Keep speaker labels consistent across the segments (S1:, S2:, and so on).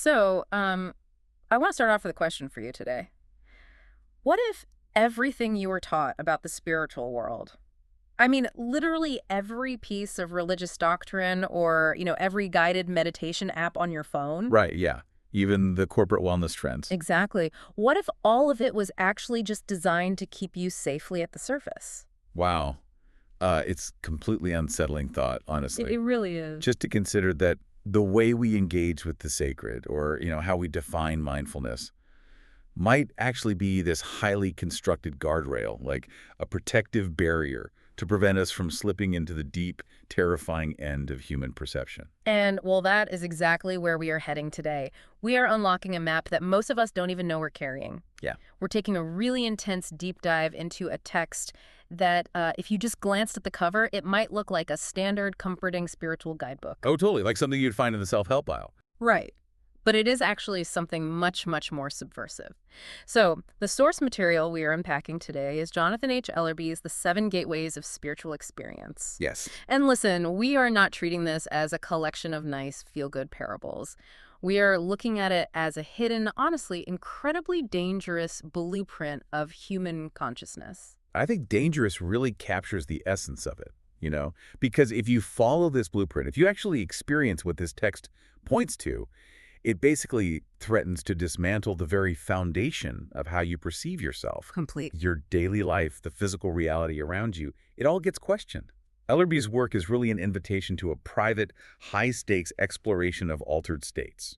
S1: So, I want to start off with a question for you today. What if everything you were taught about the spiritual world, I mean, literally every piece of religious doctrine or, every guided meditation app on your phone?
S2: Right, yeah. Even the corporate wellness trends.
S1: Exactly. What if all of it was actually just designed to keep you safely at the surface?
S2: Wow. It's completely unsettling thought,
S1: It,
S2: honestly.
S1: it really is.
S2: Just to consider that the way we engage with the sacred or, how we define mindfulness might actually be this highly constructed guardrail, like a protective barrier to prevent us from slipping into the deep, terrifying end of human perception.
S1: And, well, that is exactly where we are heading today. We are unlocking a map that most of us don't even know we're carrying.
S2: Yeah.
S1: We're taking a really intense deep dive into a text that, if you just glanced at the cover, it might look like a standard comforting spiritual guidebook.
S2: Oh, totally. Like something you'd find in the self-help aisle.
S1: Right. But it is actually something much, much more subversive. So, the source material we are unpacking today is Jonathan H. Ellerby's The Seven Gateways of Spiritual Experience.
S2: Yes.
S1: And listen, we are not treating this as a collection of nice, feel-good parables. We are looking at it as a hidden, honestly, incredibly dangerous blueprint of human consciousness.
S2: I think dangerous really captures the essence of it, because if you follow this blueprint, if you actually experience what this text points to, it basically threatens to dismantle the very foundation of how you perceive yourself.
S1: Complete.
S2: Your daily life, the physical reality around you, it all gets questioned. Ellerby's work is really an invitation to a private, high-stakes exploration of altered states.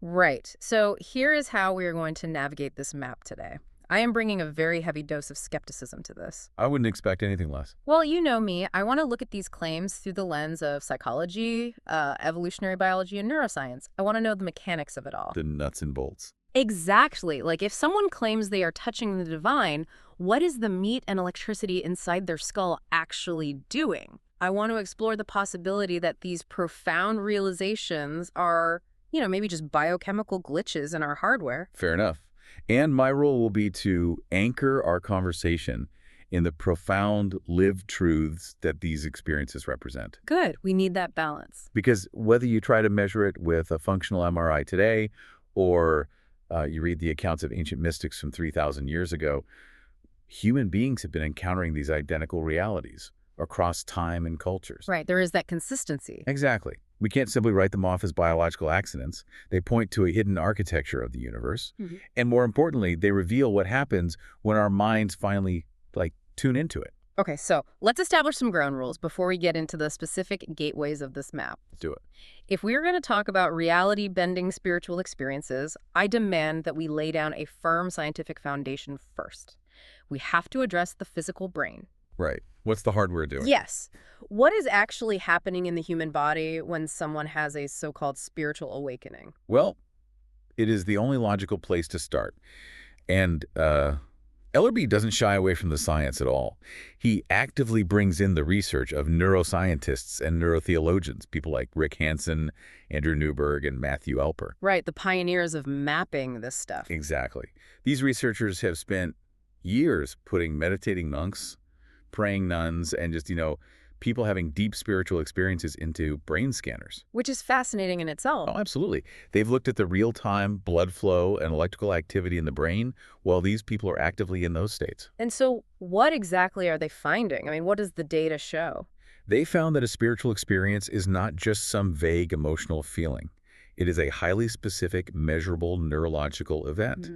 S1: Right. So here is how we are going to navigate this map today. I am bringing a very heavy dose of skepticism to this.
S2: I wouldn't expect anything less.
S1: Well, you know me. I want to look at these claims through the lens of psychology, evolutionary biology, and neuroscience. I want to know the mechanics of it all.
S2: The nuts and bolts.
S1: Exactly. Like if someone claims they are touching the divine, what is the meat and electricity inside their skull actually doing? I want to explore the possibility that these profound realizations are, maybe just biochemical glitches in our hardware.
S2: Fair enough. And my role will be to anchor our conversation in the profound lived truths that these experiences represent.
S1: Good. We need that balance.
S2: Because whether you try to measure it with a functional MRI today or you read the accounts of ancient mystics from 3,000 years ago, human beings have been encountering these identical realities across time and cultures.
S1: Right. There is that consistency.
S2: Exactly. We can't simply write them off as biological accidents. They point to a hidden architecture of the universe. And more importantly, they reveal what happens when our minds finally, tune into it.
S1: Okay, so let's establish some ground rules before we get into the specific gateways of this map.
S2: Let's do it.
S1: If we're going to talk about reality-bending spiritual experiences, I demand that we lay down a firm scientific foundation first. We have to address the physical brain.
S2: Right. What's the hardware doing?
S1: Yes. What is actually happening in the human body when someone has a so-called spiritual awakening?
S2: Well, it is the only logical place to start. And Ellerby doesn't shy away from the science at all. He actively brings in the research of neuroscientists and neurotheologians, people like Rick Hansen, Andrew Newberg, and Matthew Elper.
S1: Right, the pioneers of mapping this stuff.
S2: Exactly. These researchers have spent years putting meditating monks, praying nuns, and just, people having deep spiritual experiences into brain scanners.
S1: Which is fascinating in itself.
S2: Oh, absolutely. They've looked at the real-time blood flow and electrical activity in the brain while these people are actively in those states.
S1: And so what exactly are they finding? I mean, what does the data show?
S2: They found that a spiritual experience is not just some vague emotional feeling. It is a highly specific, measurable neurological event.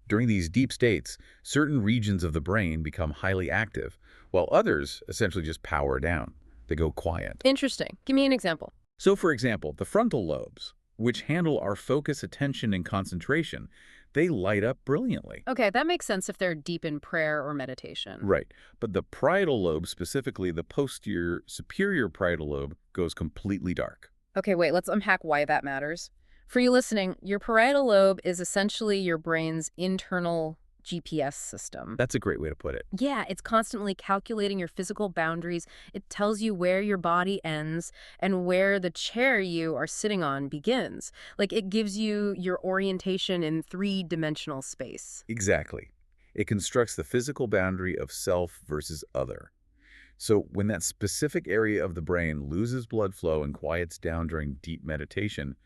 S2: During these deep states, certain regions of the brain become highly active, while others essentially just power down. They go quiet.
S1: Interesting. Give me an example.
S2: So, for example, the frontal lobes, which handle our focus, attention, and concentration, they light up brilliantly.
S1: Okay, that makes sense if they're deep in prayer or meditation.
S2: Right. But the parietal lobe, specifically the posterior superior parietal lobe, goes completely dark.
S1: Okay, wait, let's unpack why that matters. For you listening, your parietal lobe is essentially your brain's internal GPS system.
S2: That's a great way to put it.
S1: Yeah, it's constantly calculating your physical boundaries. It tells you where your body ends and where the chair you are sitting on begins. Like, it gives you your orientation in three-dimensional space.
S2: Exactly. It constructs the physical boundary of self versus other. So when that specific area of the brain loses blood flow and quiets down during deep meditation,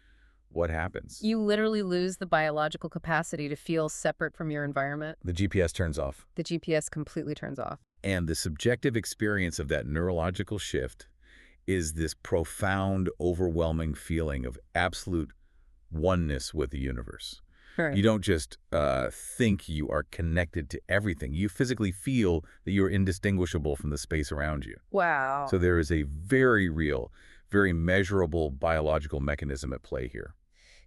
S2: what happens?
S1: You literally lose the biological capacity to feel separate from your environment.
S2: The GPS turns off.
S1: The GPS completely turns off.
S2: And the subjective experience of that neurological shift is this profound, overwhelming feeling of absolute oneness with the universe.
S1: Right.
S2: You don't just think you are connected to everything. You physically feel that you're indistinguishable from the space around you.
S1: Wow.
S2: So there is a very real, very measurable biological mechanism at play here.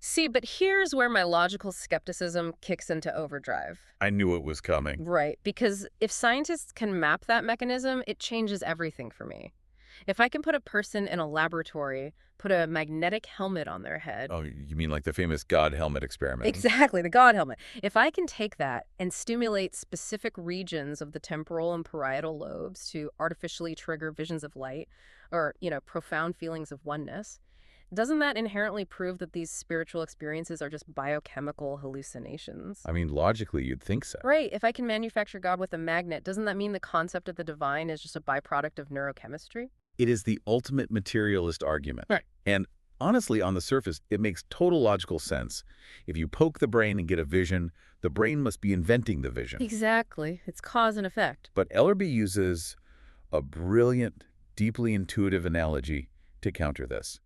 S1: See, but here's where my logical skepticism kicks into overdrive.
S2: I knew it was coming.
S1: Right, because if scientists can map that mechanism, it changes everything for me. If I can put a person in a laboratory, put a magnetic helmet on their head.
S2: Oh, you mean like the famous God helmet experiment?
S1: Exactly, the God helmet. If I can take that and stimulate specific regions of the temporal and parietal lobes to artificially trigger visions of light or, profound feelings of oneness, doesn't that inherently prove that these spiritual experiences are just biochemical hallucinations?
S2: I mean, logically, you'd think so.
S1: Right. If I can manufacture God with a magnet, doesn't that mean the concept of the divine is just a byproduct of neurochemistry?
S2: It is the ultimate materialist argument.
S1: Right.
S2: And honestly, on the surface, it makes total logical sense. If you poke the brain and get a vision, the brain must be inventing the vision.
S1: Exactly. It's cause and effect.
S2: But Ellerby uses a brilliant, deeply intuitive analogy to counter this.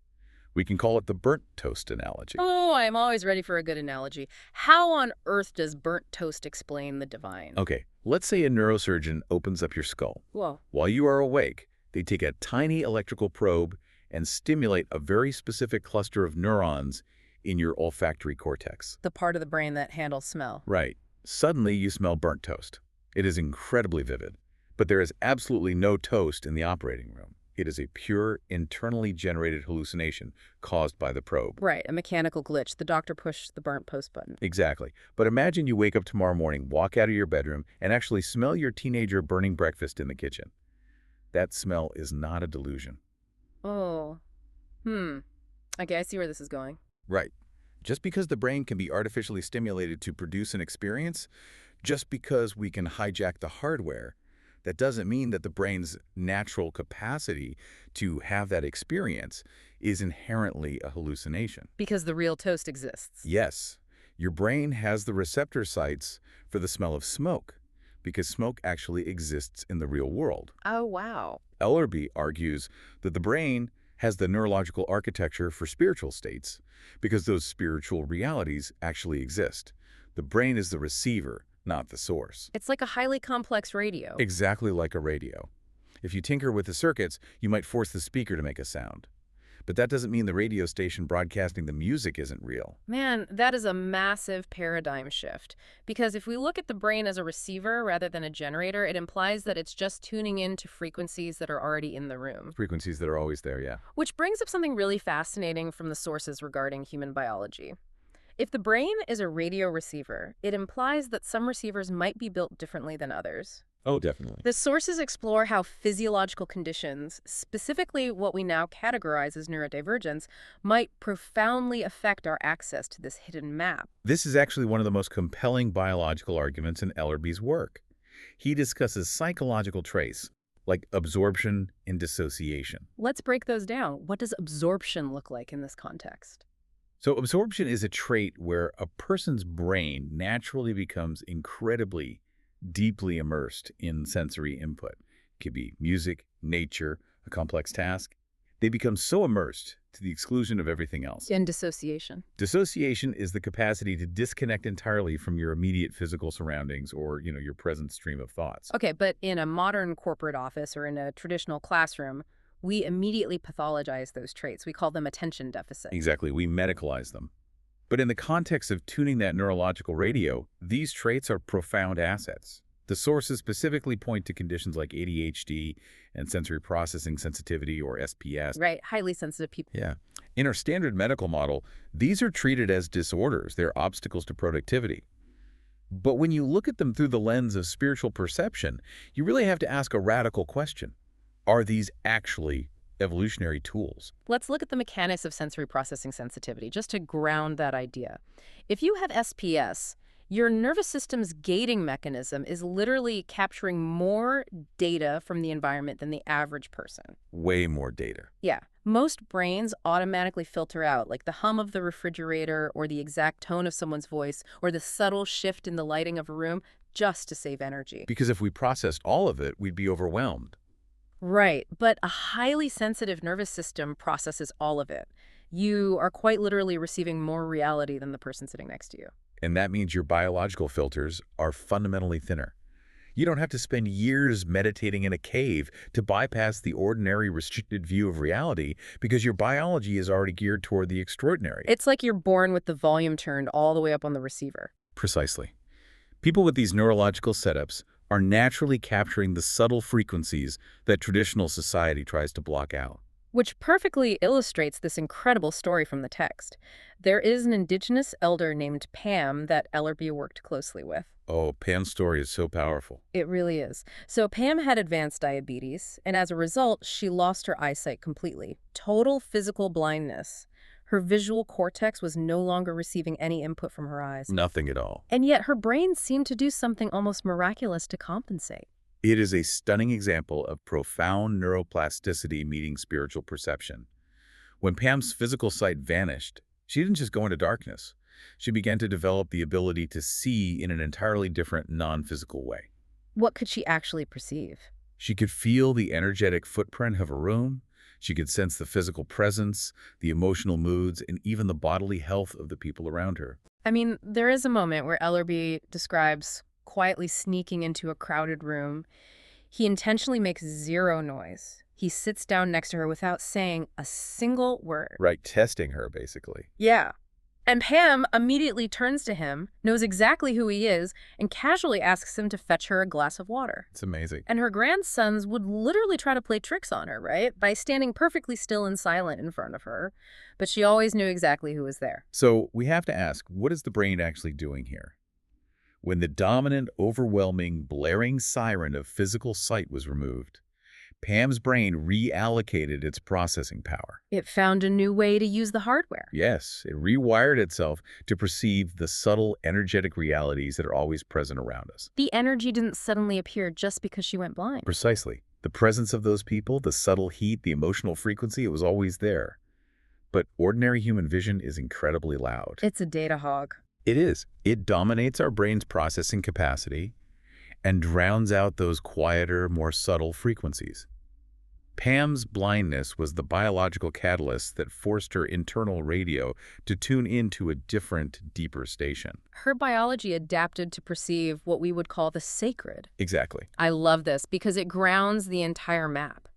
S2: We can call it the burnt toast analogy.
S1: Oh, I'm always ready for a good analogy. How on earth does burnt toast explain the divine?
S2: Okay, let's say a neurosurgeon opens up your skull.
S1: Whoa.
S2: While you are awake, they take a tiny electrical probe and stimulate a very specific cluster of neurons in your olfactory cortex.
S1: The part of the brain that handles smell.
S2: Right. Suddenly, you smell burnt toast. It is incredibly vivid. But there is absolutely no toast in the operating room. It is a pure, internally generated hallucination caused by the probe.
S1: Right, a mechanical glitch. The doctor pushed the burnt post button.
S2: Exactly. But imagine you wake up tomorrow morning, walk out of your bedroom, and actually smell your teenager burning breakfast in the kitchen. That smell is not a delusion.
S1: Oh. Okay, I see where this is going.
S2: Right. Just because the brain can be artificially stimulated to produce an experience, just because we can hijack the hardware, that doesn't mean that the brain's natural capacity to have that experience is inherently a hallucination.
S1: Because the real toast exists.
S2: Yes, your brain has the receptor sites for the smell of smoke, because smoke actually exists in the real world.
S1: Oh, wow.
S2: Ellerby argues that the brain has the neurological architecture for spiritual states, because those spiritual realities actually exist. The brain is the receiver, not the source.
S1: It's like a highly complex radio.
S2: Exactly like a radio. If you tinker with the circuits, you might force the speaker to make a sound. But that doesn't mean the radio station broadcasting the music isn't real.
S1: Man, that is a massive paradigm shift. Because if we look at the brain as a receiver rather than a generator, it implies that it's just tuning in to frequencies that are already in the room.
S2: Frequencies that are always there, yeah.
S1: Which brings up something really fascinating from the sources regarding human biology. If the brain is a radio receiver, it implies that some receivers might be built differently than others.
S2: Oh, definitely.
S1: The sources explore how physiological conditions, specifically what we now categorize as neurodivergence, might profoundly affect our access to this hidden map.
S2: This is actually one of the most compelling biological arguments in Ellerby's work. He discusses psychological traits, like absorption and dissociation.
S1: Let's break those down. What does absorption look like in this context?
S2: So absorption is a trait where a person's brain naturally becomes incredibly deeply immersed in sensory input. It could be music, nature, a complex task. They become so immersed to the exclusion of everything else.
S1: And dissociation.
S2: Dissociation is the capacity to disconnect entirely from your immediate physical surroundings or, your present stream of thoughts.
S1: Okay, but in a modern corporate office or in a traditional classroom, we immediately pathologize those traits. We call them attention deficit.
S2: Exactly. We medicalize them. But in the context of tuning that neurological radio, these traits are profound assets. The sources specifically point to conditions like ADHD and sensory processing sensitivity, or SPS.
S1: Right, highly sensitive people.
S2: Yeah. In our standard medical model, these are treated as disorders. They're obstacles to productivity. But when you look at them through the lens of spiritual perception, you really have to ask a radical question. Are these actually evolutionary tools?
S1: Let's look at the mechanics of sensory processing sensitivity, just to ground that idea. If you have SPS, your nervous system's gating mechanism is literally capturing more data from the environment than the average person.
S2: Way more data.
S1: Yeah, Most brains automatically filter out, like the hum of the refrigerator or the exact tone of someone's voice or the subtle shift in the lighting of a room, just to save energy.
S2: Because if we processed all of it, we'd be overwhelmed.
S1: Right, but a highly sensitive nervous system processes all of it. You are quite literally receiving more reality than the person sitting next to you.
S2: And that means your biological filters are fundamentally thinner. You don't have to spend years meditating in a cave to bypass the ordinary restricted view of reality because your biology is already geared toward the extraordinary.
S1: It's like you're born with the volume turned all the way up on the receiver.
S2: Precisely. People with these neurological setups are naturally capturing the subtle frequencies that traditional society tries to block out.
S1: Which perfectly illustrates this incredible story from the text. There is an indigenous elder named Pam that Ellerby worked closely with.
S2: Oh, Pam's story is so powerful.
S1: It really is. So Pam had advanced diabetes, and as a result, she lost her eyesight completely. Total physical blindness. Her visual cortex was no longer receiving any input from her eyes.
S2: Nothing at all.
S1: And yet her brain seemed to do something almost miraculous to compensate.
S2: It is a stunning example of profound neuroplasticity meeting spiritual perception. When Pam's physical sight vanished, she didn't just go into darkness. She began to develop the ability to see in an entirely different, non-physical way.
S1: What could she actually perceive?
S2: She could feel the energetic footprint of a room. She could sense the physical presence, the emotional moods, and even the bodily health of the people around her.
S1: I mean, there is a moment where Ellerby describes quietly sneaking into a crowded room. He intentionally makes zero noise. He sits down next to her without saying a single word.
S2: Right, testing her, basically.
S1: Yeah. And Pam immediately turns to him, knows exactly who he is, and casually asks him to fetch her a glass of water.
S2: It's amazing.
S1: And her grandsons would literally try to play tricks on her, right? By standing perfectly still and silent in front of her. But she always knew exactly who was there.
S2: So we have to ask, what is the brain actually doing here? When the dominant, overwhelming, blaring siren of physical sight was removed, Pam's brain reallocated its processing power.
S1: It found a new way to use the hardware.
S2: Yes, it rewired itself to perceive the subtle, energetic realities that are always present around us.
S1: The energy didn't suddenly appear just because she went blind.
S2: Precisely. The presence of those people, the subtle heat, the emotional frequency, it was always there. But ordinary human vision is incredibly loud.
S1: It's a data hog.
S2: It is. It dominates our brain's processing capacity and drowns out those quieter, more subtle frequencies. Pam's blindness was the biological catalyst that forced her internal radio to tune into a different, deeper station.
S1: Her biology adapted to perceive what we would call the sacred.
S2: Exactly.
S1: I love this because it grounds the entire map.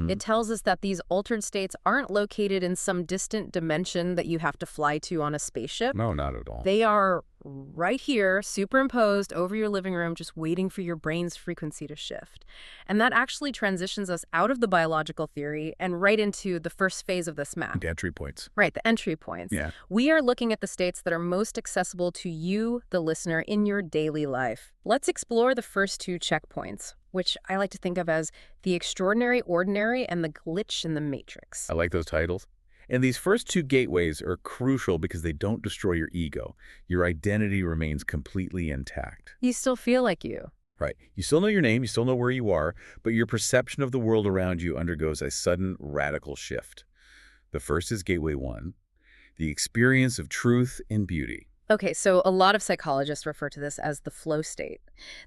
S1: It tells us that these altered states aren't located in some distant dimension that you have to fly to on a spaceship.
S2: No, not at all.
S1: They are right here, superimposed over your living room, just waiting for your brain's frequency to shift. And that actually transitions us out of the biological theory and right into the first phase of this map.
S2: The entry points.
S1: Right, the entry points.
S2: Yeah.
S1: We are looking at the states that are most accessible to you, the listener, in your daily life. Let's explore the first two checkpoints, which I like to think of as the extraordinary ordinary and the glitch in the matrix.
S2: I like those titles. And these first two gateways are crucial because they don't destroy your ego. Your identity remains completely intact.
S1: You still feel like you.
S2: Right. You still know your name, you still know where you are, but your perception of the world around you undergoes a sudden, radical shift. The first is Gateway 1, the experience of truth and beauty.
S1: Okay, so a lot of psychologists refer to this as the flow state.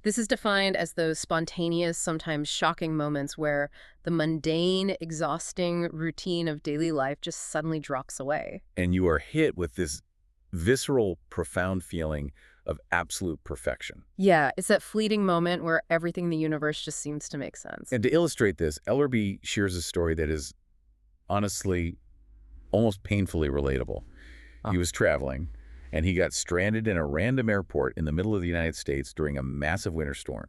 S1: This is defined as those spontaneous, sometimes shocking moments where the mundane, exhausting routine of daily life just suddenly drops away.
S2: And you are hit with this visceral, profound feeling of absolute perfection.
S1: Yeah, it's that fleeting moment where everything in the universe just seems to make sense.
S2: And to illustrate this, Ellerby shares a story that is honestly almost painfully relatable. He was traveling, and he got stranded in a random airport in the middle of the United States during a massive winter storm.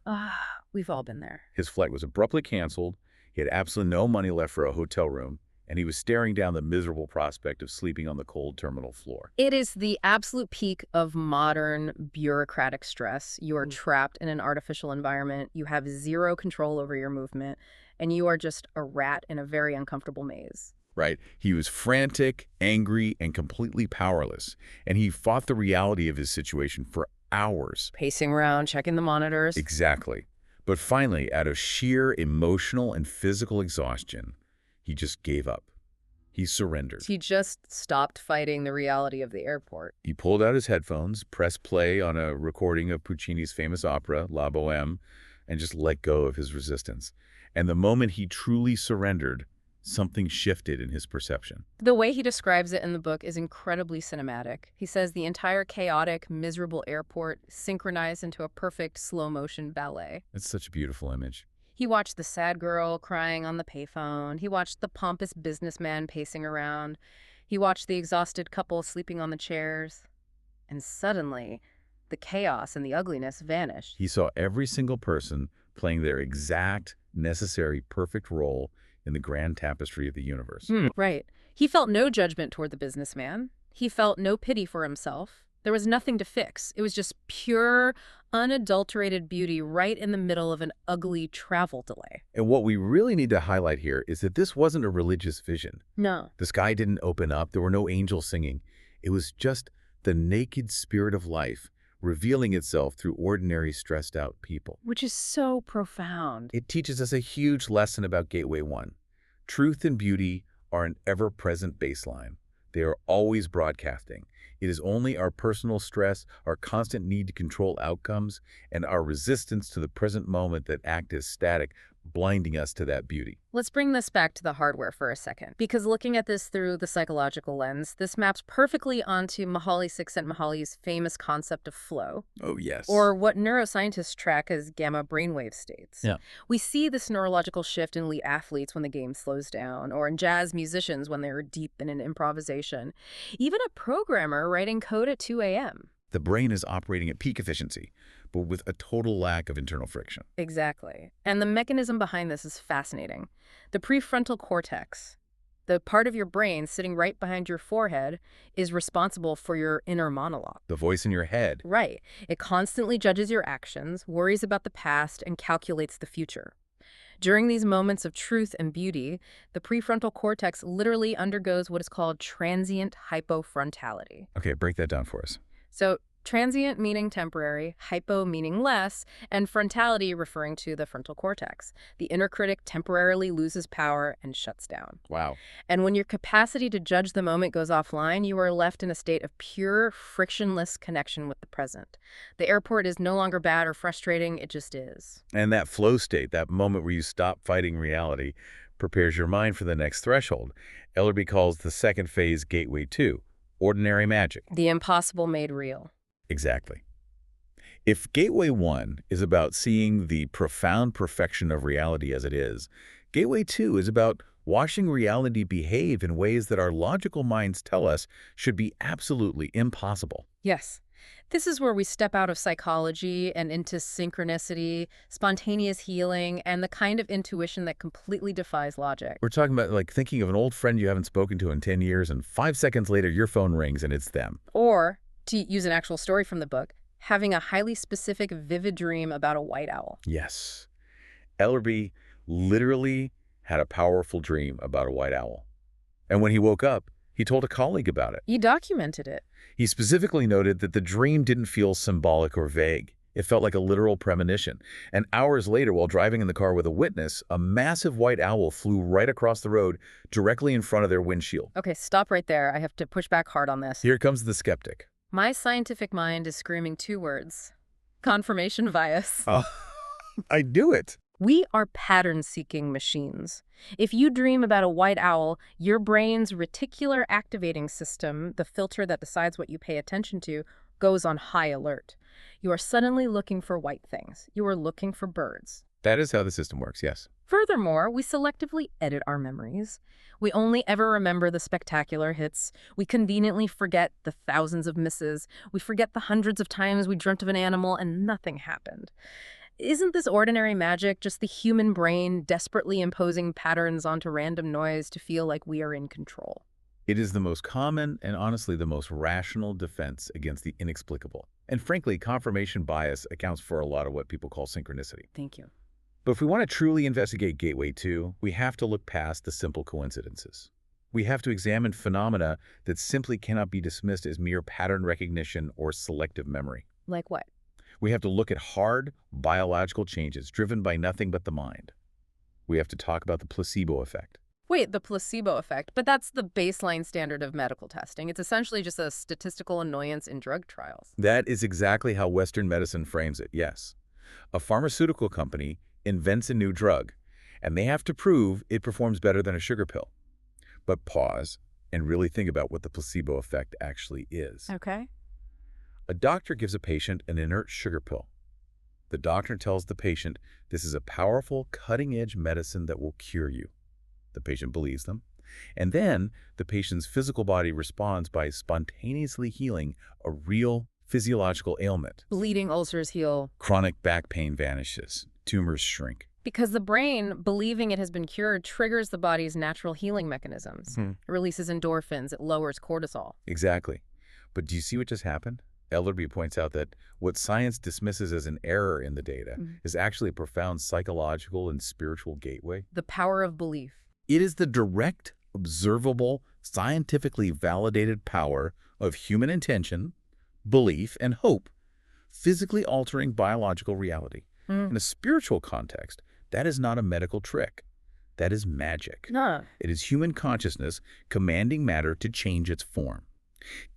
S1: We've all been there.
S2: His flight was abruptly canceled, he had absolutely no money left for a hotel room, and he was staring down the miserable prospect of sleeping on the cold terminal floor.
S1: It is the absolute peak of modern bureaucratic stress. You are trapped in an artificial environment. You have zero control over your movement, and you are just a rat in a very uncomfortable maze.
S2: Right? He was frantic, angry, and completely powerless, and he fought the reality of his situation for hours.
S1: Pacing around, checking the monitors.
S2: Exactly. But finally, out of sheer emotional and physical exhaustion, he just gave up. He surrendered.
S1: He just stopped fighting the reality of the airport.
S2: He pulled out his headphones, pressed play on a recording of Puccini's famous opera, La Bohème, and just let go of his resistance. And the moment he truly surrendered, something shifted in his perception.
S1: The way he describes it in the book is incredibly cinematic. He says the entire chaotic, miserable airport synchronized into a perfect slow-motion ballet.
S2: It's such a beautiful image.
S1: He watched the sad girl crying on the payphone. He watched the pompous businessman pacing around. He watched the exhausted couple sleeping on the chairs. And suddenly, the chaos and the ugliness vanished.
S2: He saw every single person playing their exact, necessary, perfect role in the grand tapestry of the universe.
S1: Right. He felt no judgment toward the businessman. He felt no pity for himself. There was nothing to fix. It was just pure, unadulterated beauty right in the middle of an ugly travel delay.
S2: And what we really need to highlight here is that this wasn't a religious vision.
S1: No.
S2: The sky didn't open up. There were no angels singing. It was just the naked spirit of life revealing itself through ordinary, stressed-out people.
S1: Which is so profound.
S2: It teaches us a huge lesson about Gateway 1. Truth and beauty are an ever-present baseline. They are always broadcasting. It is only our personal stress, our constant need to control outcomes, and our resistance to the present moment that act as static, blinding us to that beauty.
S1: Let's bring this back to the hardware for a second, because looking at this through the psychological lens, this maps perfectly onto Mihaly Csikszentmihalyi's famous concept of flow.
S2: Oh, yes.
S1: Or what neuroscientists track as gamma brainwave states.
S2: Yeah.
S1: We see this neurological shift in elite athletes when the game slows down, or in jazz musicians when they're deep in an improvisation. Even a programmer writing code at 2 a.m.
S2: The brain is operating at peak efficiency, but with a total lack of internal friction.
S1: Exactly. And the mechanism behind this is fascinating. The prefrontal cortex, the part of your brain sitting right behind your forehead, is responsible for your inner monologue.
S2: The voice in your head.
S1: Right. It constantly judges your actions, worries about the past, and calculates the future. During these moments of truth and beauty, the prefrontal cortex literally undergoes what is called transient hypofrontality.
S2: Okay, break that down for us.
S1: So transient meaning temporary, hypo meaning less, and frontality referring to the frontal cortex. The inner critic temporarily loses power and shuts down.
S2: Wow.
S1: And when your capacity to judge the moment goes offline, you are left in a state of pure, frictionless connection with the present. The airport is no longer bad or frustrating, it just is.
S2: And that flow state, that moment where you stop fighting reality, prepares your mind for the next threshold. Ellerby calls the second phase Gateway 2, ordinary magic.
S1: The impossible made real.
S2: Exactly. If Gateway 1 is about seeing the profound perfection of reality as it is, Gateway 2 is about watching reality behave in ways that our logical minds tell us should be absolutely impossible.
S1: Yes. This is where we step out of psychology and into synchronicity, spontaneous healing, and the kind of intuition that completely defies logic.
S2: We're talking about like thinking of an old friend you haven't spoken to in 10 years, and 5 seconds later your phone rings and it's them.
S1: Or, to use an actual story from the book, having a highly specific, vivid dream about a white owl.
S2: Yes. Ellerby literally had a powerful dream about a white owl. And when he woke up, he told a colleague about it.
S1: He documented it.
S2: He specifically noted that the dream didn't feel symbolic or vague. It felt like a literal premonition. And hours later, while driving in the car with a witness, a massive white owl flew right across the road directly in front of their windshield.
S1: Okay, stop right there. I have to push back hard on this.
S2: Here comes the skeptic.
S1: My scientific mind is screaming 2 words. Confirmation bias.
S2: I do it.
S1: We are pattern-seeking machines. If you dream about a white owl, your brain's reticular activating system, the filter that decides what you pay attention to, goes on high alert. You are suddenly looking for white things. You are looking for birds.
S2: That is how the system works, yes.
S1: Furthermore, we selectively edit our memories. We only ever remember the spectacular hits. We conveniently forget the thousands of misses. We forget the hundreds of times we dreamt of an animal and nothing happened. Isn't this ordinary magic just the human brain desperately imposing patterns onto random noise to feel like we are in control?
S2: It is the most common and honestly the most rational defense against the inexplicable. And frankly, confirmation bias accounts for a lot of what people call synchronicity.
S1: Thank you.
S2: But if we want to truly investigate Gateway 2, we have to look past the simple coincidences. We have to examine phenomena that simply cannot be dismissed as mere pattern recognition or selective memory.
S1: Like what?
S2: We have to look at hard, biological changes driven by nothing but the mind. We have to talk about the placebo effect.
S1: Wait, the placebo effect, but that's the baseline standard of medical testing. It's essentially just a statistical annoyance in drug trials.
S2: That is exactly how Western medicine frames it, yes. A pharmaceutical company invents a new drug, and they have to prove it performs better than a sugar pill. But pause and really think about what the placebo effect actually is.
S1: Okay.
S2: A doctor gives a patient an inert sugar pill. The doctor tells the patient this is a powerful, cutting-edge medicine that will cure you. The patient believes them. And then the patient's physical body responds by spontaneously healing a real physiological ailment.
S1: Bleeding ulcers heal.
S2: Chronic back pain vanishes. Tumors shrink.
S1: Because the brain, believing it has been cured, triggers the body's natural healing mechanisms. It releases endorphins, it lowers cortisol.
S2: Exactly. But do you see what just happened? Ellerby points out that what science dismisses as an error in the data is actually a profound psychological and spiritual gateway.
S1: The power of belief.
S2: It is the direct, observable, scientifically validated power of human intention, belief, and hope, physically altering biological reality. In a spiritual context, that is not a medical trick. That is magic.
S1: No.
S2: It is human consciousness commanding matter to change its form.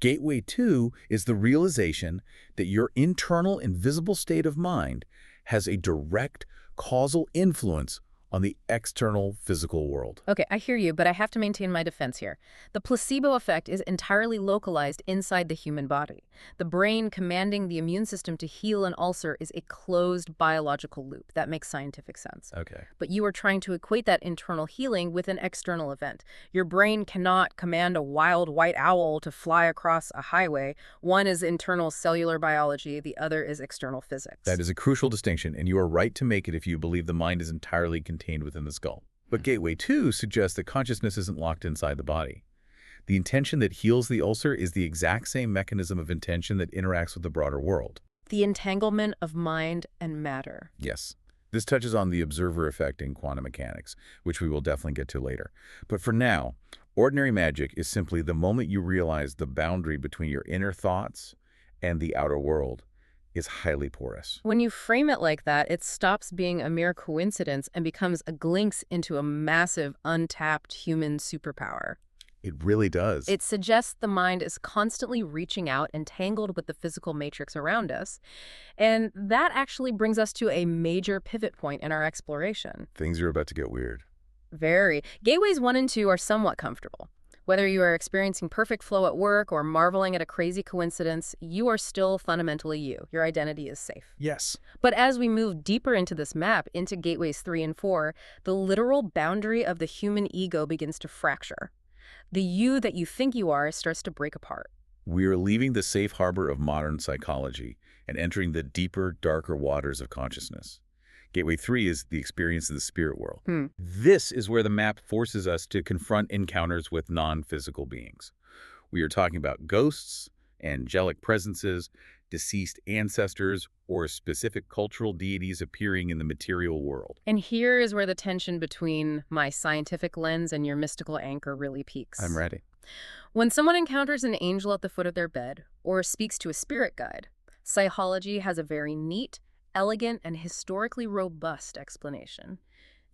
S2: Gateway 2 is the realization that your internal invisible state of mind has a direct causal influence on the external physical world.
S1: Okay, I hear you, but I have to maintain my defense here. The placebo effect is entirely localized inside the human body. The brain commanding the immune system to heal an ulcer is a closed biological loop. That makes scientific sense.
S2: Okay.
S1: But you are trying to equate that internal healing with an external event. Your brain cannot command a wild white owl to fly across a highway. One is internal cellular biology, the other is external physics.
S2: That is a crucial distinction, and you are right to make it if you believe the mind is entirely contained within the skull. But Gateway 2 suggests that consciousness isn't locked inside the body. The intention that heals the ulcer is the exact same mechanism of intention that interacts with the broader world.
S1: The entanglement of mind and matter.
S2: Yes. This touches on the observer effect in quantum mechanics, which we will definitely get to later. But for now, ordinary magic is simply the moment you realize the boundary between your inner thoughts and the outer world is highly porous.
S1: When you frame it like that, it stops being a mere coincidence and becomes a glimpse into a massive, untapped human superpower.
S2: It really does.
S1: It suggests the mind is constantly reaching out and tangled with the physical matrix around us. And that actually brings us to a major pivot point in our exploration.
S2: Things are about to get weird.
S1: Very. Gateways 1 and 2 are somewhat comfortable. Whether you are experiencing perfect flow at work or marveling at a crazy coincidence, you are still fundamentally you. Your identity is safe.
S2: Yes.
S1: But as we move deeper into this map, into Gateways 3 and 4, the literal boundary of the human ego begins to fracture. The you that you think you are starts to break apart.
S2: We are leaving the safe harbor of modern psychology and entering the deeper, darker waters of consciousness. Gateway 3 is the experience of the spirit world. This is where the map forces us to confront encounters with non-physical beings. We are talking about ghosts, angelic presences, deceased ancestors, or specific cultural deities appearing in the material world.
S1: And here is where the tension between my scientific lens and your mystical anchor really peaks.
S2: I'm ready.
S1: When someone encounters an angel at the foot of their bed or speaks to a spirit guide, psychology has a very neat, elegant, and historically robust explanation.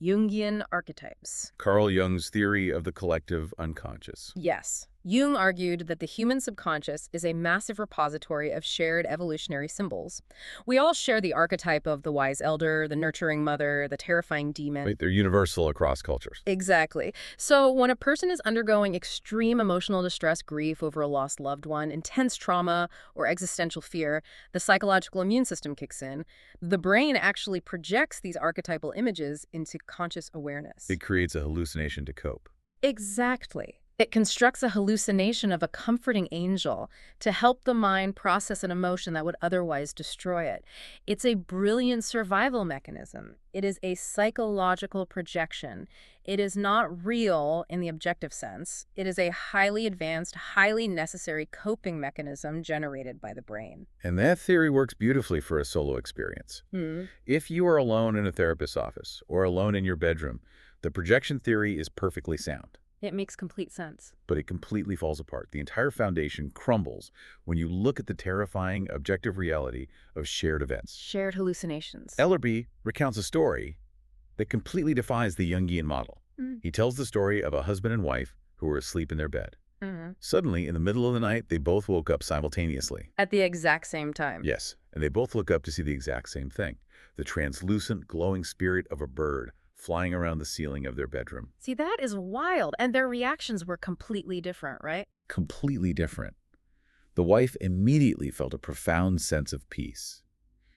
S1: Jungian archetypes.
S2: Carl Jung's theory of the collective unconscious.
S1: Yes. Jung argued that the human subconscious is a massive repository of shared evolutionary symbols. We all share the archetype of the wise elder, the nurturing mother, the terrifying demon.
S2: Right, they're universal across cultures.
S1: Exactly. So when a person is undergoing extreme emotional distress, grief over a lost loved one, intense trauma, or existential fear, the psychological immune system kicks in. The brain actually projects these archetypal images into conscious awareness.
S2: It creates a hallucination to cope.
S1: Exactly. It constructs a hallucination of a comforting angel to help the mind process an emotion that would otherwise destroy it. It's a brilliant survival mechanism. It is a psychological projection. It is not real in the objective sense. It is a highly advanced, highly necessary coping mechanism generated by the brain.
S2: And that theory works beautifully for a solo experience. If you are alone in a therapist's office or alone in your bedroom, the projection theory is perfectly sound.
S1: It makes complete sense.
S2: But it completely falls apart. The entire foundation crumbles when you look at the terrifying objective reality of shared events.
S1: Shared hallucinations.
S2: Ellerby recounts a story that completely defies the Jungian model. He tells the story of a husband and wife who were asleep in their bed. Suddenly, in the middle of the night, they both woke up simultaneously.
S1: At the exact same time.
S2: Yes, and they both look up to see the exact same thing. The translucent, glowing spirit of a bird flying around the ceiling of their bedroom.
S1: See, that is wild. And their reactions were completely different, right?
S2: Completely different. The wife immediately felt a profound sense of peace.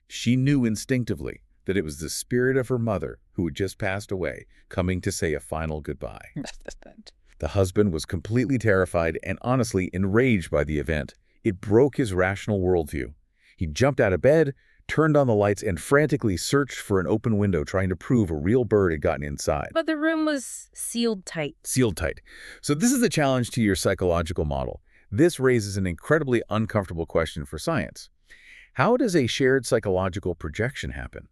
S2: She knew instinctively that it was the spirit of her mother, who had just passed away, coming to say a final goodbye. The husband was completely terrified and honestly enraged by the event. It broke his rational worldview. He jumped out of bed, turned on the lights, and frantically searched for an open window, trying to prove a real bird had gotten inside.
S1: But the room was sealed tight.
S2: Sealed tight. So this is the challenge to your psychological model. This raises an incredibly uncomfortable question for science. How does a shared psychological projection happen?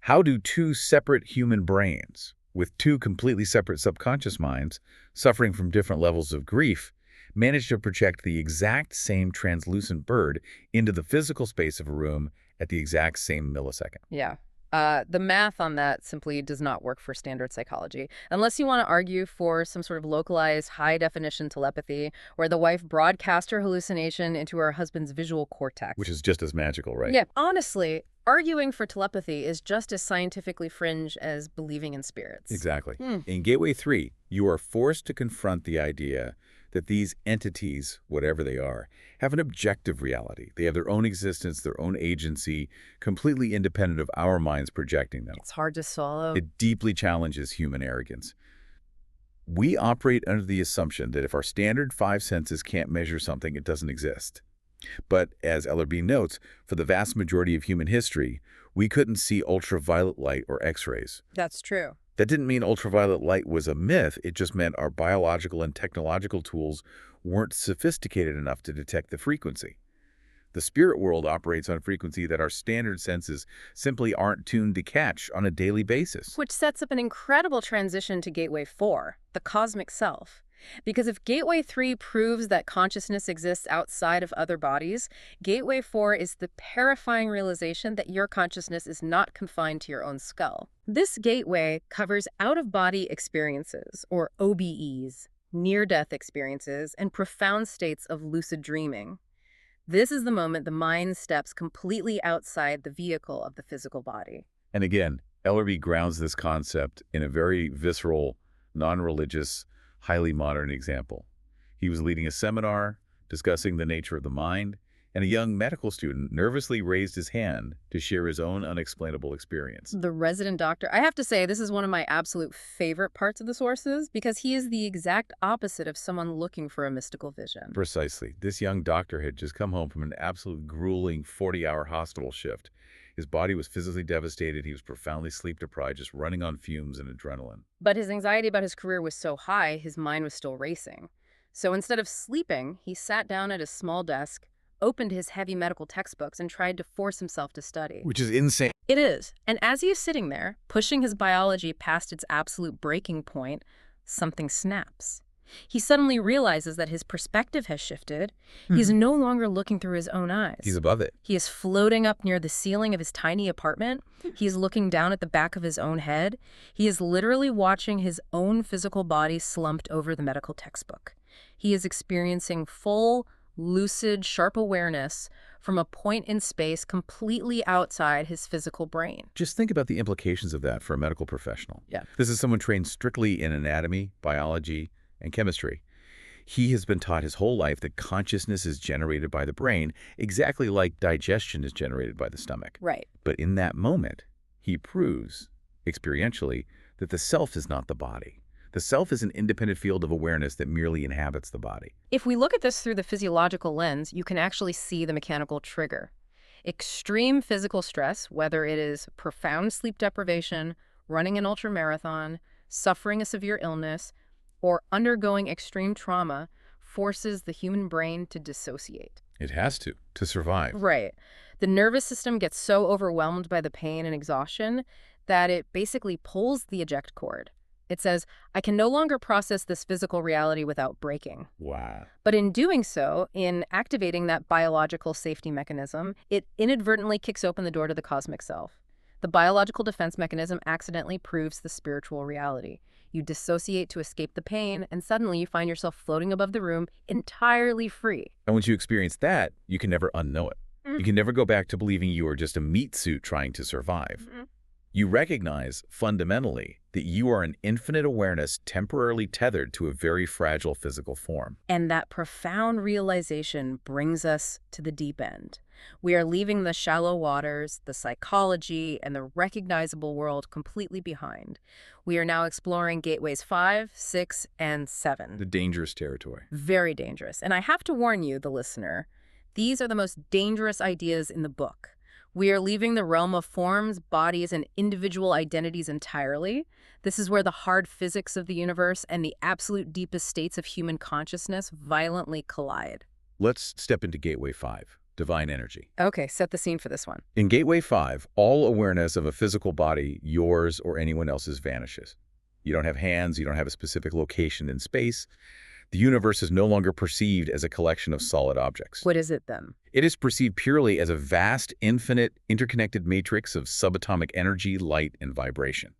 S2: How do two separate human brains, with two completely separate subconscious minds, suffering from different levels of grief, manage to project the exact same translucent bird into the physical space of a room at the exact same millisecond?
S1: Yeah. The math on that simply does not work for standard psychology, unless you want to argue for some sort of localized, high-definition telepathy, where the wife broadcast her hallucination into her husband's visual cortex.
S2: Which is just as magical, right?
S1: Yeah, honestly, arguing for telepathy is just as scientifically fringe as believing in spirits.
S2: Exactly. In Gateway 3, you are forced to confront the idea that these entities, whatever they are, have an objective reality. They have their own existence, their own agency, completely independent of our minds projecting them.
S1: It's hard to swallow.
S2: It deeply challenges human arrogance. We operate under the assumption that if our standard five senses can't measure something, it doesn't exist. But as Ellerby notes, for the vast majority of human history, we couldn't see ultraviolet light or X-rays.
S1: That's true.
S2: That didn't mean ultraviolet light was a myth. It just meant our biological and technological tools weren't sophisticated enough to detect the frequency. The spirit world operates on a frequency that our standard senses simply aren't tuned to catch on a daily basis.
S1: Which sets up an incredible transition to Gateway 4, the cosmic self. Because if Gateway 3 proves that consciousness exists outside of other bodies, Gateway 4 is the terrifying realization that your consciousness is not confined to your own skull. This gateway covers out-of-body experiences, or OBEs, near-death experiences, and profound states of lucid dreaming. This is the moment the mind steps completely outside the vehicle of the physical body.
S2: And again, Ellerby grounds this concept in a very visceral, non-religious, highly modern example. He was leading a seminar discussing the nature of the mind, and a young medical student nervously raised his hand to share his own unexplainable experience.
S1: The resident doctor, I have to say, this is one of my absolute favorite parts of the sources because he is the exact opposite of someone looking for a mystical vision.
S2: Precisely. This young doctor had just come home from an absolute grueling 40-hour hospital shift. His body was physically devastated. He was profoundly sleep-deprived, just running on fumes and adrenaline.
S1: But his anxiety about his career was so high, his mind was still racing. So instead of sleeping, he sat down at his small desk, opened his heavy medical textbooks, and tried to force himself to study.
S2: Which is insane.
S1: It is. And as he is sitting there, pushing his biology past its absolute breaking point, something snaps. He suddenly realizes that his perspective has shifted. He's no longer looking through his own eyes.
S2: He's above it.
S1: He is floating up near the ceiling of his tiny apartment. He is looking down at the back of his own head. He is literally watching his own physical body slumped over the medical textbook. He is experiencing full, lucid, sharp awareness from a point in space completely outside his physical brain.
S2: Just think about the implications of that for a medical professional.
S1: Yeah.
S2: This is someone trained strictly in anatomy, biology, and chemistry. He has been taught his whole life that consciousness is generated by the brain, exactly like digestion is generated by the stomach.
S1: Right.
S2: But in that moment, he proves, experientially, that the self is not the body. The self is an independent field of awareness that merely inhabits the body.
S1: If we look at this through the physiological lens, you can actually see the mechanical trigger. Extreme physical stress, whether it is profound sleep deprivation, running an ultramarathon, suffering a severe illness, or undergoing extreme trauma, forces the human brain to dissociate.
S2: It has to survive.
S1: Right. The nervous system gets so overwhelmed by the pain and exhaustion that it basically pulls the eject cord. It says, I can no longer process this physical reality without breaking.
S2: Wow.
S1: But in doing so, in activating that biological safety mechanism, it inadvertently kicks open the door to the cosmic self. The biological defense mechanism accidentally proves the spiritual reality. You dissociate to escape the pain, and suddenly you find yourself floating above the room, entirely free.
S2: And once you experience that, you can never unknow it. You can never go back to believing you are just a meat suit trying to survive. You recognize, fundamentally, that you are an infinite awareness temporarily tethered to a very fragile physical form.
S1: And that profound realization brings us to the deep end. We are leaving the shallow waters, the psychology, and the recognizable world completely behind. We are now exploring gateways 5, 6, and 7.
S2: The dangerous territory.
S1: Very dangerous. And I have to warn you, the listener, these are the most dangerous ideas in the book. We are leaving the realm of forms, bodies, and individual identities entirely. This is where the hard physics of the universe and the absolute deepest states of human consciousness violently collide.
S2: Let's step into Gateway 5, divine energy.
S1: Okay, set the scene for this one.
S2: In Gateway 5, all awareness of a physical body, yours or anyone else's, vanishes. You don't have hands, you don't have a specific location in space. The universe is no longer perceived as a collection of solid objects.
S1: What is it then?
S2: It is perceived purely as a vast, infinite, interconnected matrix of subatomic energy, light, and vibration.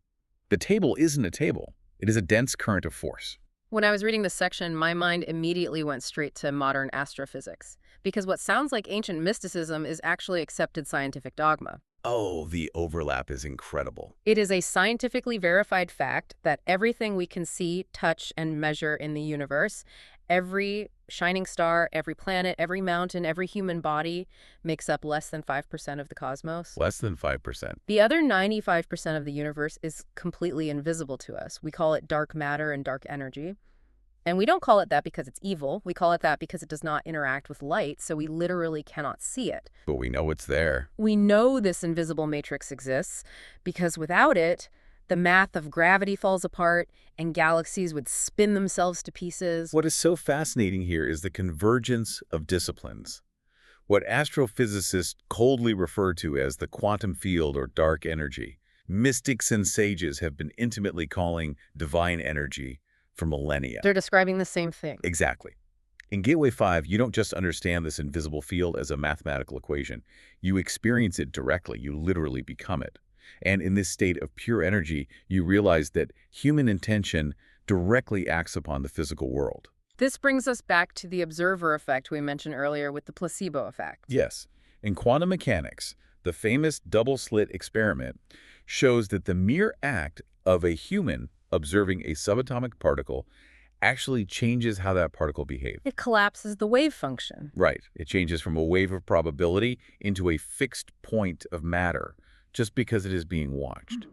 S2: The table isn't a table. It is a dense current of force.
S1: When I was reading this section, my mind immediately went straight to modern astrophysics, because what sounds like ancient mysticism is actually accepted scientific dogma.
S2: Oh, the overlap is incredible.
S1: It is a scientifically verified fact that everything we can see, touch, and measure in the universe, every shining star, every planet, every mountain, every human body, makes up less than 5% of the cosmos.
S2: Less than 5%.
S1: The other 95% of the universe is completely invisible to us. We call it dark matter and dark energy. And we don't call it that because it's evil. We call it that because it does not interact with light, so we literally cannot see it.
S2: But we know it's there.
S1: We know this invisible matrix exists because without it, the math of gravity falls apart and galaxies would spin themselves to pieces.
S2: What is so fascinating here is the convergence of disciplines. What astrophysicists coldly refer to as the quantum field or dark energy, mystics and sages have been intimately calling divine energy for millennia.
S1: They're describing the same thing.
S2: Exactly. In Gateway 5, you don't just understand this invisible field as a mathematical equation. You experience it directly. You literally become it. And in this state of pure energy, you realize that human intention directly acts upon the physical world.
S1: This brings us back to the observer effect we mentioned earlier with the placebo effect.
S2: Yes. In quantum mechanics, the famous double-slit experiment shows that the mere act of a human observing a subatomic particle actually changes how that particle behaves.
S1: It collapses the wave function.
S2: Right. It changes from a wave of probability into a fixed point of matter just because it is being watched.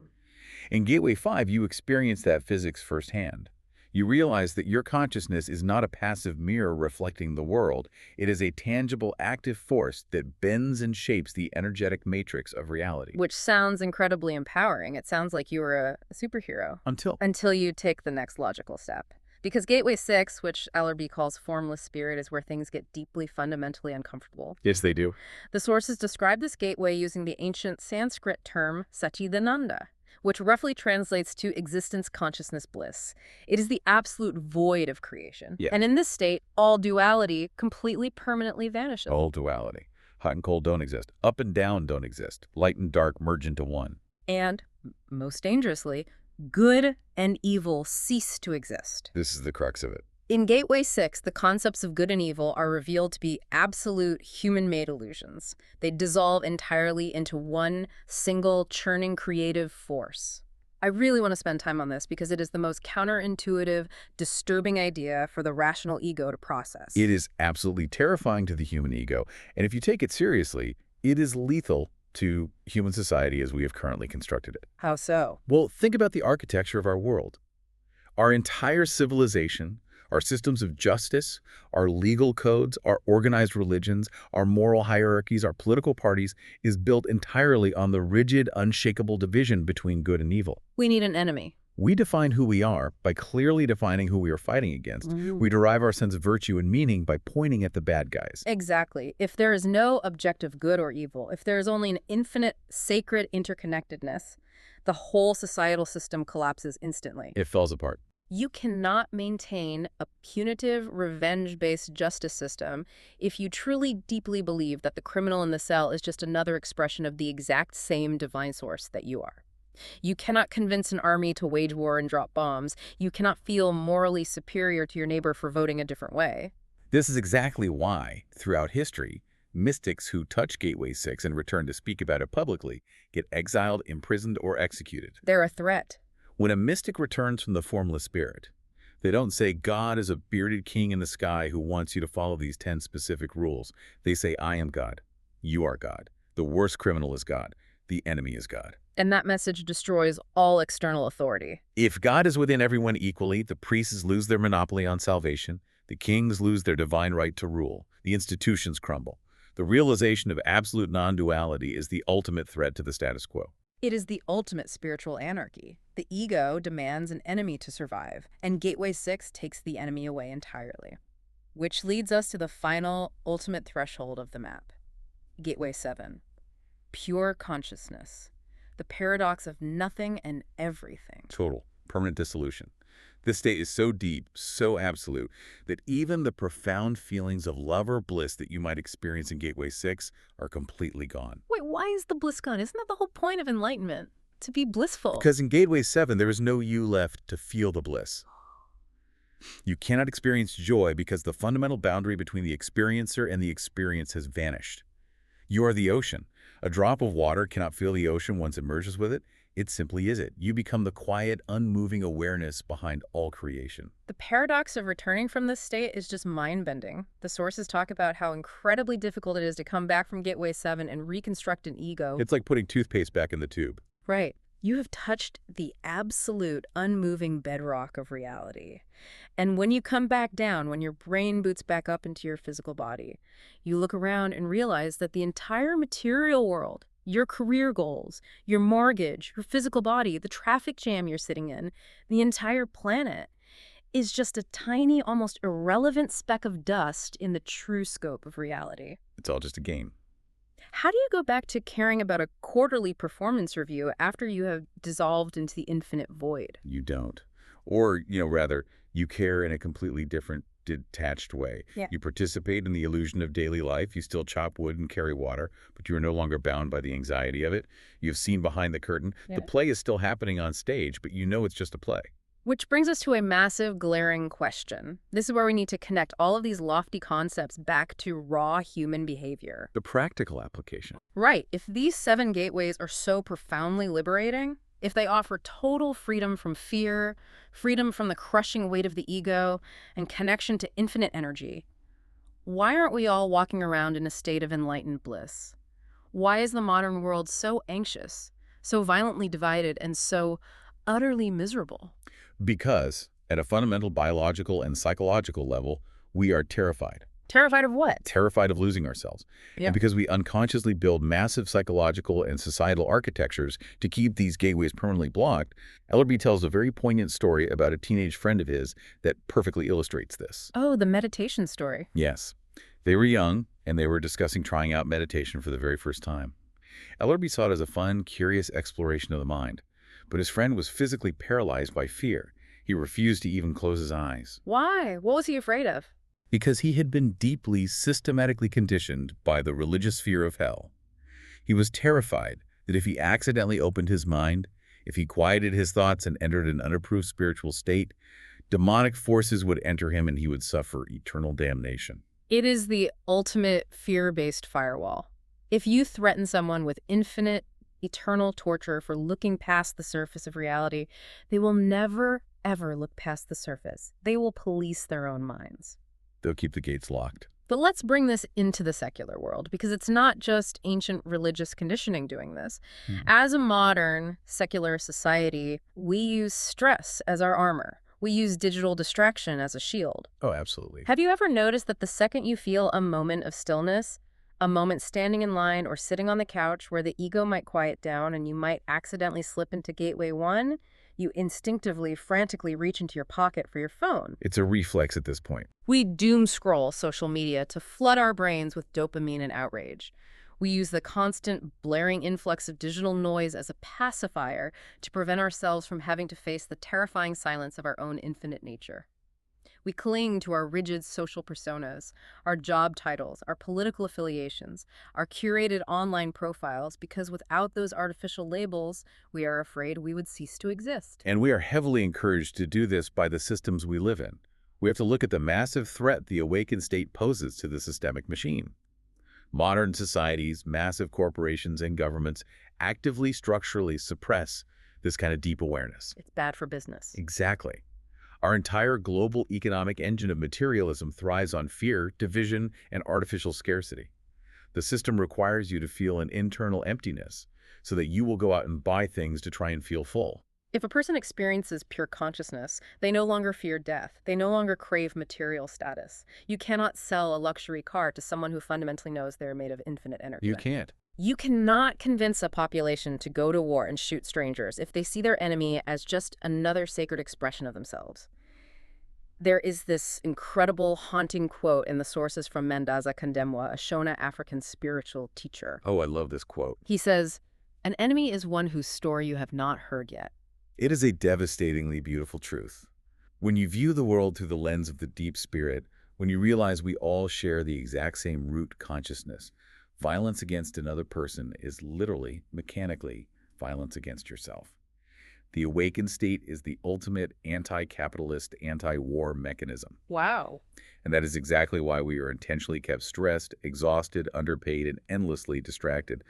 S2: In Gateway 5, you experience that physics firsthand. You realize that your consciousness is not a passive mirror reflecting the world. It is a tangible, active force that bends and shapes the energetic matrix of reality.
S1: Which sounds incredibly empowering. It sounds like you were a superhero.
S2: Until
S1: you take the next logical step. Because Gateway 6, which Ellerby calls formless spirit, is where things get deeply, fundamentally uncomfortable.
S2: Yes, they do.
S1: The sources describe this gateway using the ancient Sanskrit term Satchidananda, which roughly translates to existence, consciousness, bliss. It is the absolute void of creation.
S2: Yeah.
S1: And in this state, all duality completely permanently vanishes.
S2: All duality. Hot and cold don't exist. Up and down don't exist. Light and dark merge into one.
S1: And, most dangerously, good and evil cease to exist.
S2: This is the crux of it.
S1: In Gateway 6, the concepts of good and evil are revealed to be absolute human-made illusions. They dissolve entirely into one single, churning creative force. I really want to spend time on this because it is the most counterintuitive, disturbing idea for the rational ego to process.
S2: It is absolutely terrifying to the human ego, and if you take it seriously, it is lethal to human society as we have currently constructed it.
S1: How so?
S2: Well, think about the architecture of our world. Our entire civilization, our systems of justice, our legal codes, our organized religions, our moral hierarchies, our political parties is built entirely on the rigid, unshakable division between good and evil.
S1: We need an enemy.
S2: We define who we are by clearly defining who we are fighting against. We derive our sense of virtue and meaning by pointing at the bad guys.
S1: Exactly. If there is no objective good or evil, if there is only an infinite, sacred interconnectedness, the whole societal system collapses instantly.
S2: It falls apart.
S1: You cannot maintain a punitive, revenge-based justice system if you truly deeply believe that the criminal in the cell is just another expression of the exact same divine source that you are. You cannot convince an army to wage war and drop bombs. You cannot feel morally superior to your neighbor for voting a different way.
S2: This is exactly why, throughout history, mystics who touch Gateway 6 and return to speak about it publicly get exiled, imprisoned, or executed.
S1: They're a threat.
S2: When a mystic returns from the formless spirit, they don't say God is a bearded king in the sky who wants you to follow these 10 specific rules. They say, I am God. You are God. The worst criminal is God. The enemy is God.
S1: And that message destroys all external authority.
S2: If God is within everyone equally, the priests lose their monopoly on salvation, the kings lose their divine right to rule, the institutions crumble. The realization of absolute non-duality is the ultimate threat to the status quo.
S1: It is the ultimate spiritual anarchy. The ego demands an enemy to survive, and Gateway 6 takes the enemy away entirely. Which leads us to the final, ultimate threshold of the map. Gateway 7. Pure consciousness. The paradox of nothing and everything.
S2: Total, permanent dissolution. This state is so deep, so absolute, that even the profound feelings of love or bliss that you might experience in Gateway 6 are completely gone.
S1: Wait, why is the bliss gone? Isn't that the whole point of enlightenment? To be blissful.
S2: Because in Gateway 7, there is no you left to feel the bliss. You cannot experience joy because the fundamental boundary between the experiencer and the experience has vanished. You are the ocean. A drop of water cannot feel the ocean once it merges with it. It simply is it. You become the quiet, unmoving awareness behind all creation.
S1: The paradox of returning from this state is just mind-bending. The sources talk about how incredibly difficult it is to come back from Gateway 7 and reconstruct an ego.
S2: It's like putting toothpaste back in the tube.
S1: Right. You have touched the absolute, unmoving bedrock of reality. And when you come back down, when your brain boots back up into your physical body, you look around and realize that the entire material world, your career goals, your mortgage, your physical body, the traffic jam you're sitting in, the entire planet, is just a tiny, almost irrelevant speck of dust in the true scope of reality.
S2: It's all just a game.
S1: How do you go back to caring about a quarterly performance review after you have dissolved into the infinite void?
S2: You don't. Or, rather, you care in a completely different, detached way.
S1: Yeah.
S2: You participate in the illusion of daily life. You still chop wood and carry water, but you are no longer bound by the anxiety of it. You've seen behind the curtain.
S1: Yeah.
S2: The play is still happening on stage, but you know it's just a play.
S1: Which brings us to a massive, glaring question. This is where we need to connect all of these lofty concepts back to raw human behavior.
S2: The practical application.
S1: Right. If these 7 gateways are so profoundly liberating, if they offer total freedom from fear, freedom from the crushing weight of the ego, and connection to infinite energy, why aren't we all walking around in a state of enlightened bliss? Why is the modern world so anxious, so violently divided, and so utterly miserable?
S2: Because, at a fundamental biological and psychological level, we are terrified.
S1: Terrified of what?
S2: Terrified of losing ourselves.
S1: Yeah.
S2: And because we unconsciously build massive psychological and societal architectures to keep these gateways permanently blocked, Ellerby tells a very poignant story about a teenage friend of his that perfectly illustrates this.
S1: Oh, the meditation story.
S2: Yes. They were young, and they were discussing trying out meditation for the very first time. Ellerby saw it as a fun, curious exploration of the mind. But his friend was physically paralyzed by fear. He refused to even close his eyes.
S1: Why? What was he afraid of?
S2: Because he had been deeply, systematically conditioned by the religious fear of hell. He was terrified that if he accidentally opened his mind, if he quieted his thoughts and entered an unapproved spiritual state, demonic forces would enter him and he would suffer eternal damnation.
S1: It is the ultimate fear-based firewall. If you threaten someone with infinite, eternal torture for looking past the surface of reality, they will never, ever look past the surface. They will police their own minds.
S2: They'll keep the gates locked.
S1: But let's bring this into the secular world, because it's not just ancient religious conditioning doing this. As a modern, secular society, we use stress as our armor. We use digital distraction as a shield.
S2: Oh, absolutely.
S1: Have you ever noticed that the second you feel a moment of stillness, a moment standing in line or sitting on the couch where the ego might quiet down and you might accidentally slip into Gateway 1, you instinctively, frantically reach into your pocket for your phone?
S2: It's a reflex at this point.
S1: We doom scroll social media to flood our brains with dopamine and outrage. We use the constant blaring influx of digital noise as a pacifier to prevent ourselves from having to face the terrifying silence of our own infinite nature. We cling to our rigid social personas, our job titles, our political affiliations, our curated online profiles, because without those artificial labels, we are afraid we would cease to exist.
S2: And we are heavily encouraged to do this by the systems we live in. We have to look at the massive threat the awakened state poses to the systemic machine. Modern societies, massive corporations, and governments actively structurally suppress this kind of deep awareness.
S1: It's bad for business.
S2: Exactly. Our entire global economic engine of materialism thrives on fear, division, and artificial scarcity. The system requires you to feel an internal emptiness so that you will go out and buy things to try and feel full.
S1: If a person experiences pure consciousness, they no longer fear death. They no longer crave material status. You cannot sell a luxury car to someone who fundamentally knows they're made of infinite energy.
S2: You can't.
S1: You cannot convince a population to go to war and shoot strangers if they see their enemy as just another sacred expression of themselves. There is this incredible, haunting quote in the sources from Mandaza Kandemwa, a Shona African spiritual teacher.
S2: Oh, I love this quote.
S1: He says, "An enemy is one whose story you have not heard yet."
S2: It is a devastatingly beautiful truth. When you view the world through the lens of the deep spirit, when you realize we all share the exact same root consciousness, violence against another person is literally, mechanically, violence against yourself. The awakened state is the ultimate anti-capitalist, anti-war mechanism.
S1: Wow.
S2: And that is exactly why we are intentionally kept stressed, exhausted, underpaid, and endlessly distracted.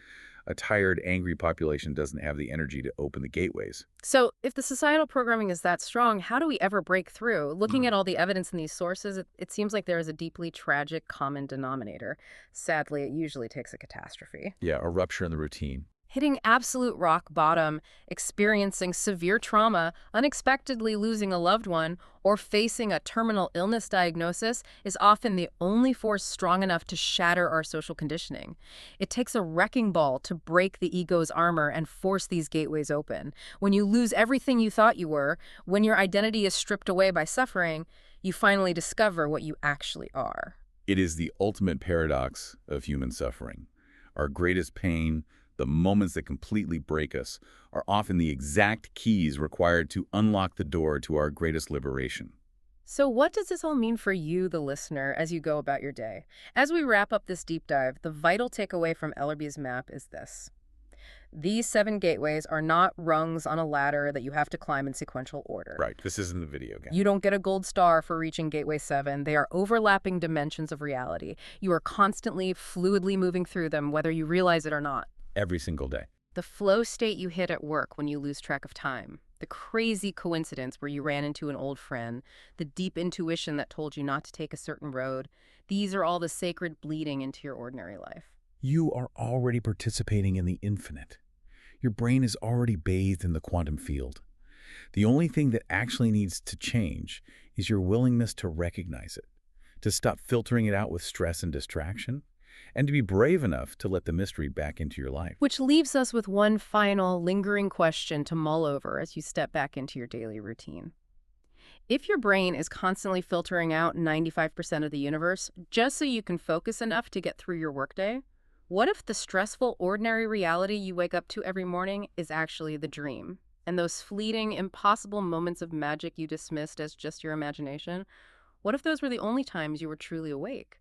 S2: A tired, angry population doesn't have the energy to open the gateways.
S1: So if the societal programming is that strong, how do we ever break through? Looking at all the evidence in these sources, it seems like there is a deeply tragic common denominator. Sadly, it usually takes a catastrophe.
S2: Yeah, a rupture in the routine.
S1: Hitting absolute rock bottom, experiencing severe trauma, unexpectedly losing a loved one, or facing a terminal illness diagnosis is often the only force strong enough to shatter our social conditioning. It takes a wrecking ball to break the ego's armor and force these gateways open. When you lose everything you thought you were, when your identity is stripped away by suffering, you finally discover what you actually are.
S2: It is the ultimate paradox of human suffering. Our greatest pain, the moments that completely break us, are often the exact keys required to unlock the door to our greatest liberation.
S1: So what does this all mean for you, the listener, as you go about your day? As we wrap up this deep dive, the vital takeaway from Ellerby's map is this. These 7 gateways are not rungs on a ladder that you have to climb in sequential order.
S2: Right, this isn't the video game.
S1: You don't get a gold star for reaching Gateway 7. They are overlapping dimensions of reality. You are constantly, fluidly moving through them, whether you realize it or not.
S2: Every single day.
S1: The flow state you hit at work when you lose track of time, the crazy coincidence where you ran into an old friend, the deep intuition that told you not to take a certain road, these are all the sacred bleeding into your ordinary life.
S2: You are already participating in the infinite. Your brain is already bathed in the quantum field. The only thing that actually needs to change is your willingness to recognize it, to stop filtering it out with stress and distraction, and to be brave enough to let the mystery back into your life.
S1: Which leaves us with one final, lingering question to mull over as you step back into your daily routine. If your brain is constantly filtering out 95% of the universe just so you can focus enough to get through your workday, what if the stressful, ordinary reality you wake up to every morning is actually the dream? And those fleeting, impossible moments of magic you dismissed as just your imagination, what if those were the only times you were truly awake?